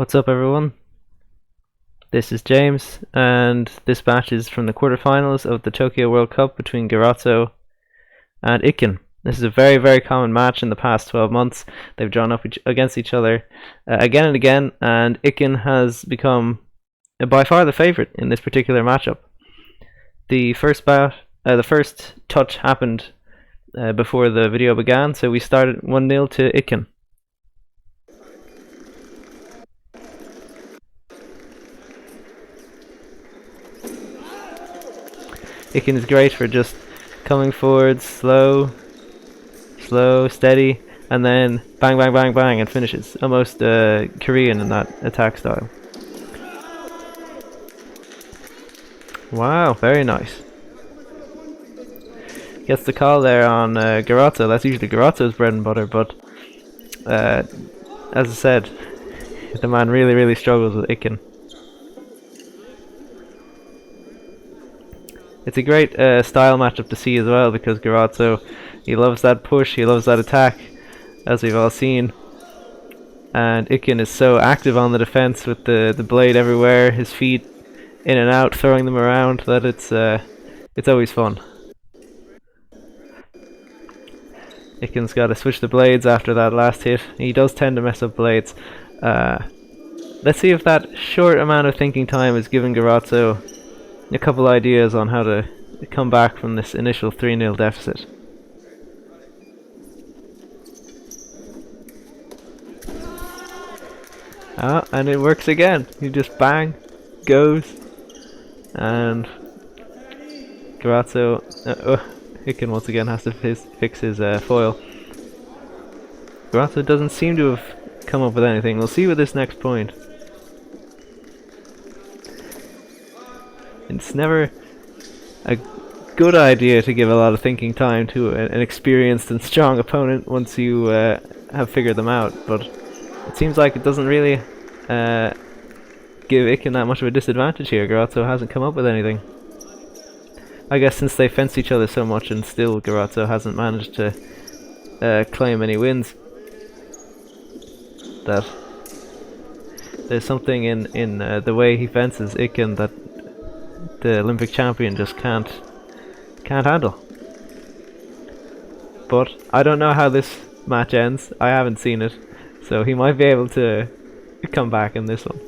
What's up, everyone? This is James, and this match is from the quarterfinals of the Tokyo World Cup between Garzo and Iken. This is a very, very common match in the past 12 months. They've drawn up against each other again and again, and Iken has become by far the favourite in this particular matchup. The first touch happened before the video began, so we started 1-0 to Iken. Itkin is great for just coming forward slow, steady, and then bang, bang, bang, bang, and finishes. Almost Korean in that attack style. Wow, very nice. Gets the call there on Garzo. That's usually Garozzo's bread and butter, but as I said, the man really, really struggles with Itkin. It's a great style matchup to see as well, because Garzo, he loves that push, he loves that attack, as we've all seen. And Iken is so active on the defense with the blade everywhere, his feet in and out, throwing them around, that it's always fun. Iken's got to switch the blades after that last hit. He does tend to mess up blades. Let's see if that short amount of thinking time is giving Garzo a couple ideas on how to come back from this initial 3-0 deficit. And it works again. You just bang, goes, and Garzo, Iken once again has to fix his foil. Garzo doesn't seem to have come up with anything. We'll see with this next point. It's never a good idea to give a lot of thinking time to an experienced and strong opponent once you have figured them out, but it seems like it doesn't really give Iken that much of a disadvantage here. Garzo hasn't come up with anything. I guess since they fence each other so much, and still Garzo hasn't managed to claim any wins, that there's something in the way he fences Iken that the Olympic champion just can't handle. But I don't know how this match ends. I haven't seen it, so he might be able to come back in this one.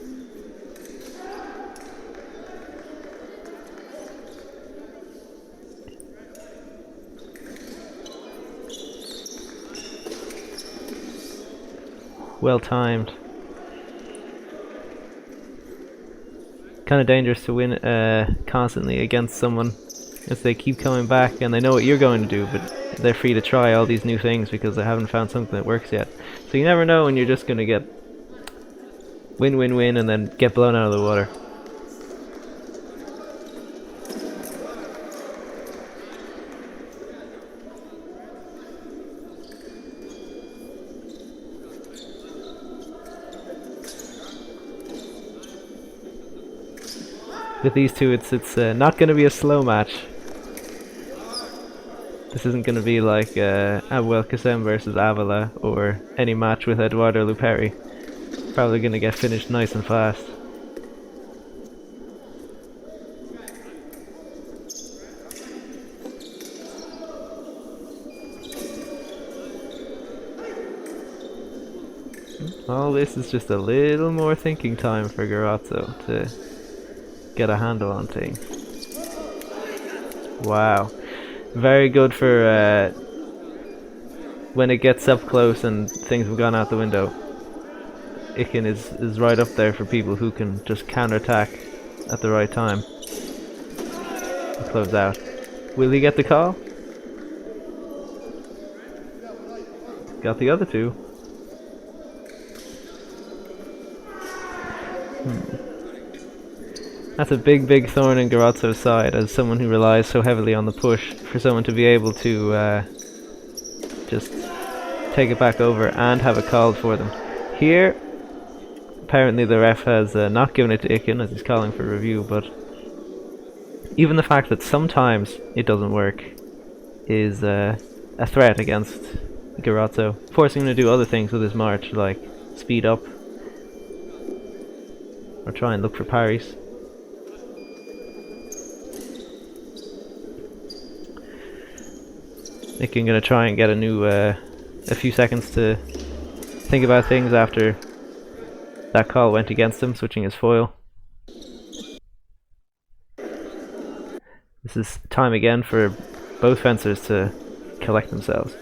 Well timed. Kind of dangerous to win constantly against someone, as they keep coming back and they know what you're going to do, but they're free to try all these new things because they haven't found something that works yet. So you never know when you're just going to get win, win, win, and then get blown out of the water. With these two, it's not going to be a slow match. This isn't going to be like Abuel Kasem versus Avila, or any match with Eduardo Luperi. Probably going to get finished nice and fast. All this is just a little more thinking time for Garzo to get a handle on things. Wow, very good for when it gets up close and things have gone out the window. Iken is right up there for people who can just counterattack at the right time and close out. Will he get the call? Got the other two. That's a big, big thorn in Garzo's side, as someone who relies so heavily on the push, for someone to be able to just take it back over and have it called for them. Here, apparently the ref has not given it to Iken, as he's calling for review, but even the fact that sometimes it doesn't work is a threat against Garzo, forcing him to do other things with his march, like speed up. or try and look for parries. Iken gonna try and get a few seconds to think about things after that call went against him, switching his foil. This is time again for both fencers to collect themselves.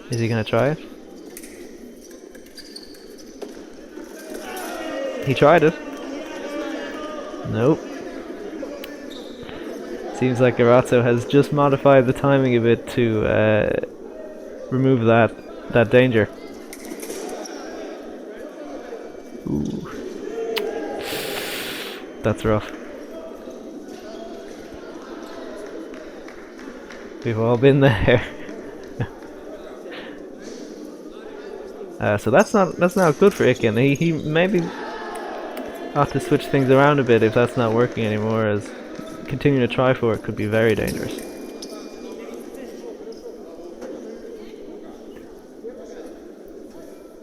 Is he gonna try it? He tried it. Nope. Seems like Garzo has just modified the timing a bit to remove that danger. Ooh. That's rough. We've all been there. So that's not good for Iken. He maybe ought to switch things around a bit if that's not working anymore, as continuing to try for it could be very dangerous.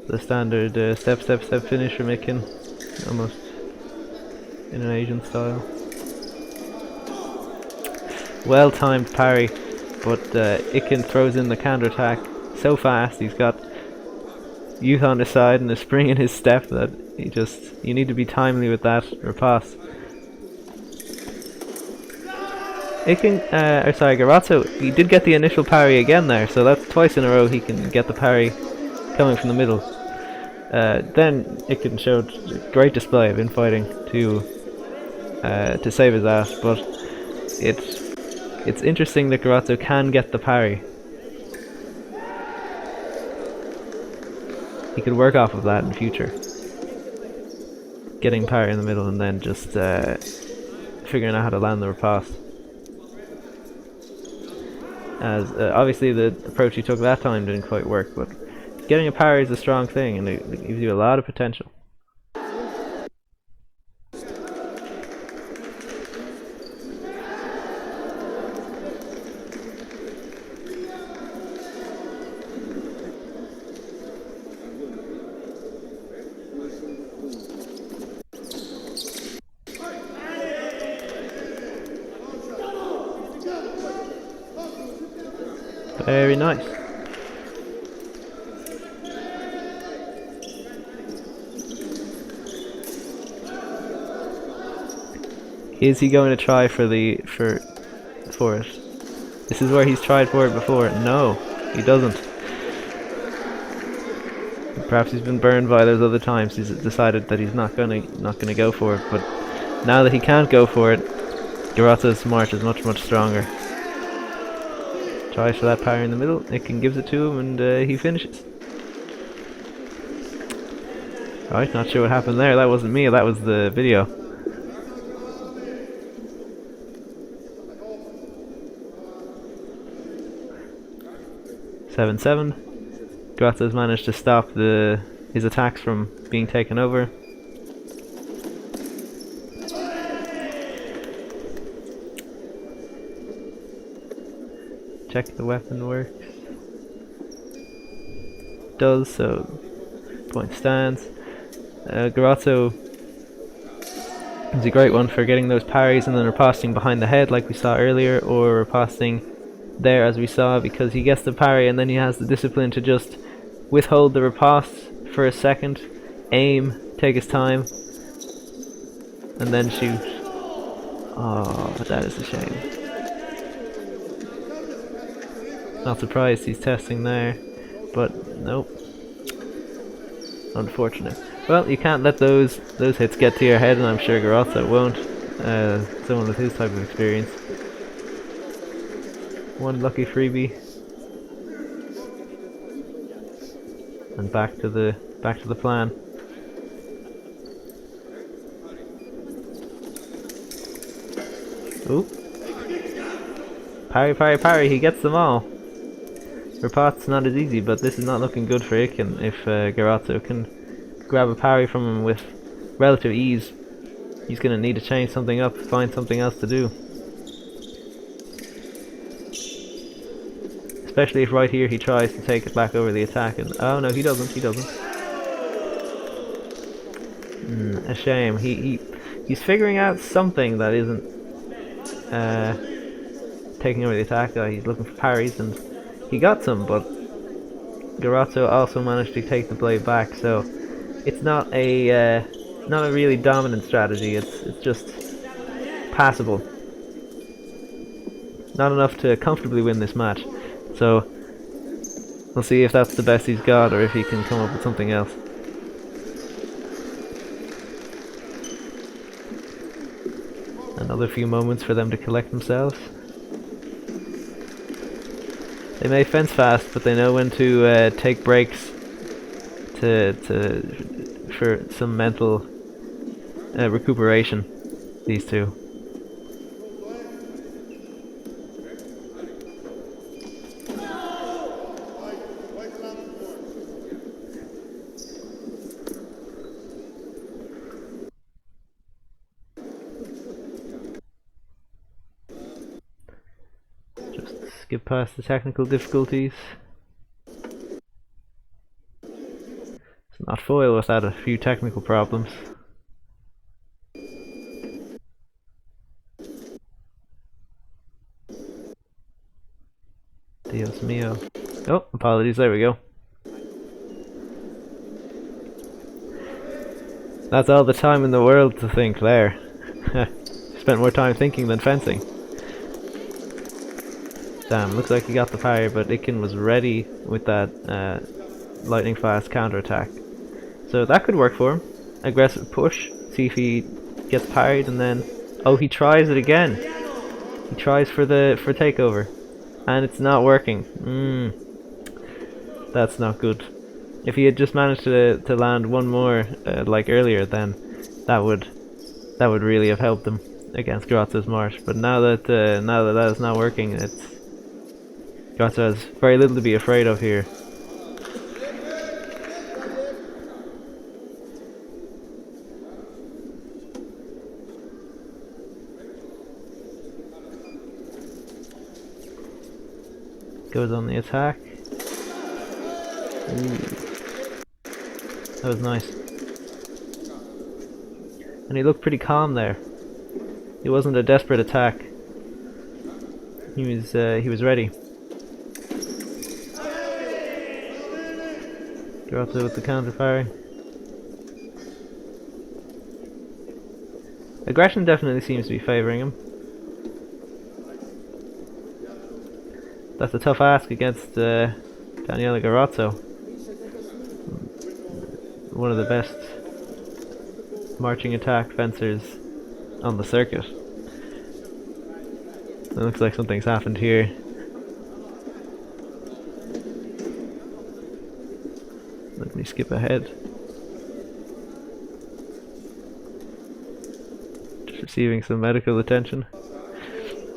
The standard step finish from Iken, almost in an Asian style. Well timed parry, but Iken throws in the counter attack so fast. He's got youth on his side and a spring in his step that you need to be timely with that riposte. Garzo, he did get the initial parry again there, so that's twice in a row he can get the parry coming from the middle. Then Iken showed a great display of infighting to save his ass, but it's interesting that Garzo can get the parry. He could work off of that in future, getting parry in the middle and then just figuring out how to land the riposte. As obviously the approach he took that time didn't quite work, but getting a parry is a strong thing and it gives you a lot of potential. Very nice. Is he going to try for it? This is where he's tried for it before. No, he doesn't. Perhaps he's been burned by those other times. He's decided that he's not gonna go for it. But now that he can't go for it, Garzo's march is much stronger. Tries for that parry in the middle. Itkin gives it to him, and he finishes. Alright, not sure what happened there. That wasn't me. That was the video. (7-7). Garzo's managed to stop his attacks from being taken over. Check the weapon works. Does, so point stands. Garzo is a great one for getting those parries and then riposting behind the head like we saw earlier, or riposting there as we saw, because he gets the parry and then he has the discipline to just withhold the riposte for a second, aim, take his time, and then shoot. Oh, that is a shame. Not surprised he's testing there, but nope. Unfortunate. Well, you can't let those hits get to your head, and I'm sure Garzo won't. Someone with his type of experience. One lucky freebie, and back to the plan. Ooh. Parry, parry, parry, he gets them all. Riposte's not as easy, but this is not looking good for Iken. If Garzo can grab a parry from him with relative ease, he's going to need to change something up, find something else to do. Especially if right here he tries to take it back over the attack and oh no, he doesn't, he doesn't. A shame. He's figuring out something that isn't taking over the attack. He's looking for parries and he got some, but Garozzo also managed to take the blade back, so it's not a really dominant strategy. It's just passable. Not enough to comfortably win this match. So we'll see if that's the best he's got or if he can come up with something else. Another few moments for them to collect themselves. They may fence fast, but they know when to take breaks for some mental recuperation. These two. Just skip past the technical difficulties. It's not foil without a few technical problems. Dios mio. Oh, apologies, there we go. That's all the time in the world to think there. Spent more time thinking than fencing. Damn, looks like he got the parry, but Iken was ready with that lightning fast counter attack. So that could work for him. Aggressive push, see if he gets parried, and then oh, he tries it again. He tries for takeover, and it's not working. That's not good. If he had just managed to land one more like earlier, then that would really have helped him against Garozzo's march. But now that that is not working, Garzo has very little to be afraid of here. Goes on the attack. Ooh. That was nice. And he looked pretty calm there. It wasn't a desperate attack. He was ready. Garzo with the counter parry. Aggression definitely seems to be favouring him. That's a tough ask against Daniele Garozzo. One of the best marching attack fencers on the circuit. It looks like something's happened here. Let me skip ahead. Just receiving some medical attention.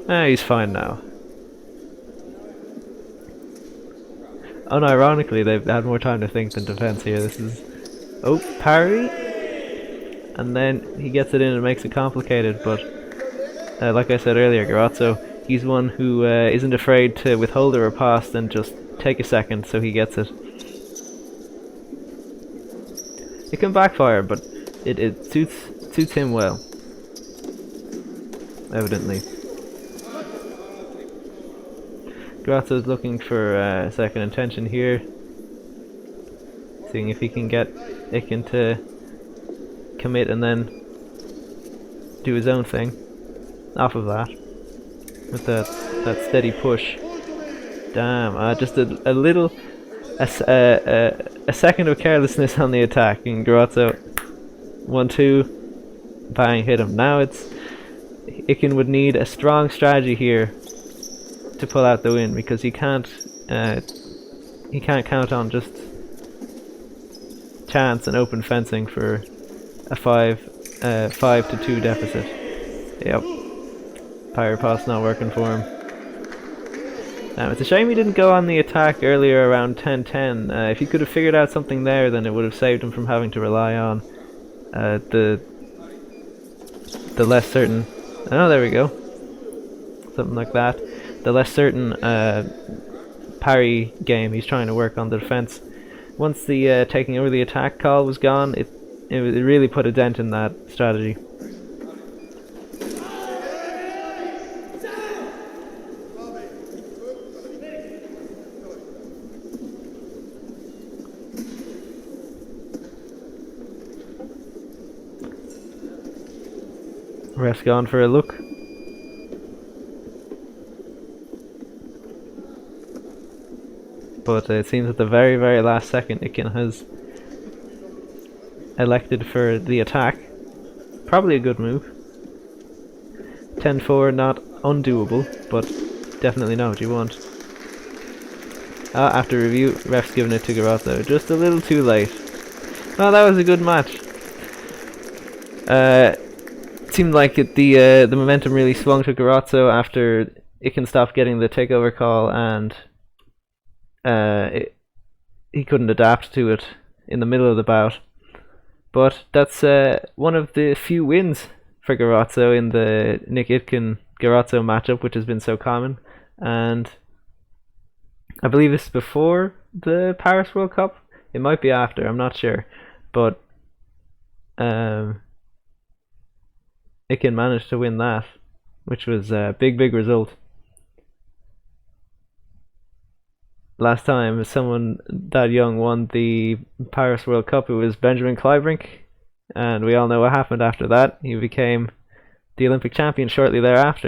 Ah, he's fine now. Unironically, they've had more time to think than defense here. This is... oh, parry! And then he gets it in and makes it complicated, but like I said earlier, Garozzo, he's one who isn't afraid to withhold a riposte and just take a second so he gets it. It can backfire, but it suits him well. Evidently. Garozzo's looking for second intention here. Seeing if he can get Iken to commit and then do his own thing off of that. With that steady push. Damn, just a little... a second of carelessness on the attack, and Garozzo 1-2, bang, hit him. Now it's Iken would need a strong strategy here to pull out the win, because he can't count on just chance and open fencing for a 5-2 deficit. Yep, Pyre Pass not working for him. It's a shame he didn't go on the attack earlier around 10-10. If he could have figured out something there, then it would have saved him from having to rely on the less certain... oh, there we go. Something like that. The less certain parry game. He's trying to work on the defense. Once the taking over the attack call was gone, it really put a dent in that strategy. Ref's gone for a look. But it seems at the very, very last second Iken has elected for the attack. Probably a good move. 10-4, not undoable, but definitely not what you want. After review, ref's giving it to Garzo. Just a little too late. Oh, that was a good match. It seemed like the momentum really swung to Garzo after Iken stopped getting the takeover call, and he couldn't adapt to it in the middle of the bout. But that's one of the few wins for Garzo in the Nick Itkin Garzo matchup, which has been so common. And I believe this is before the Paris World Cup. It might be after, I'm not sure. But Iken managed to win that, which was a big result. Last time someone that young won the Paris World Cup, it was Benjamin Kleibrink, and we all know what happened after that. He became the Olympic champion shortly thereafter.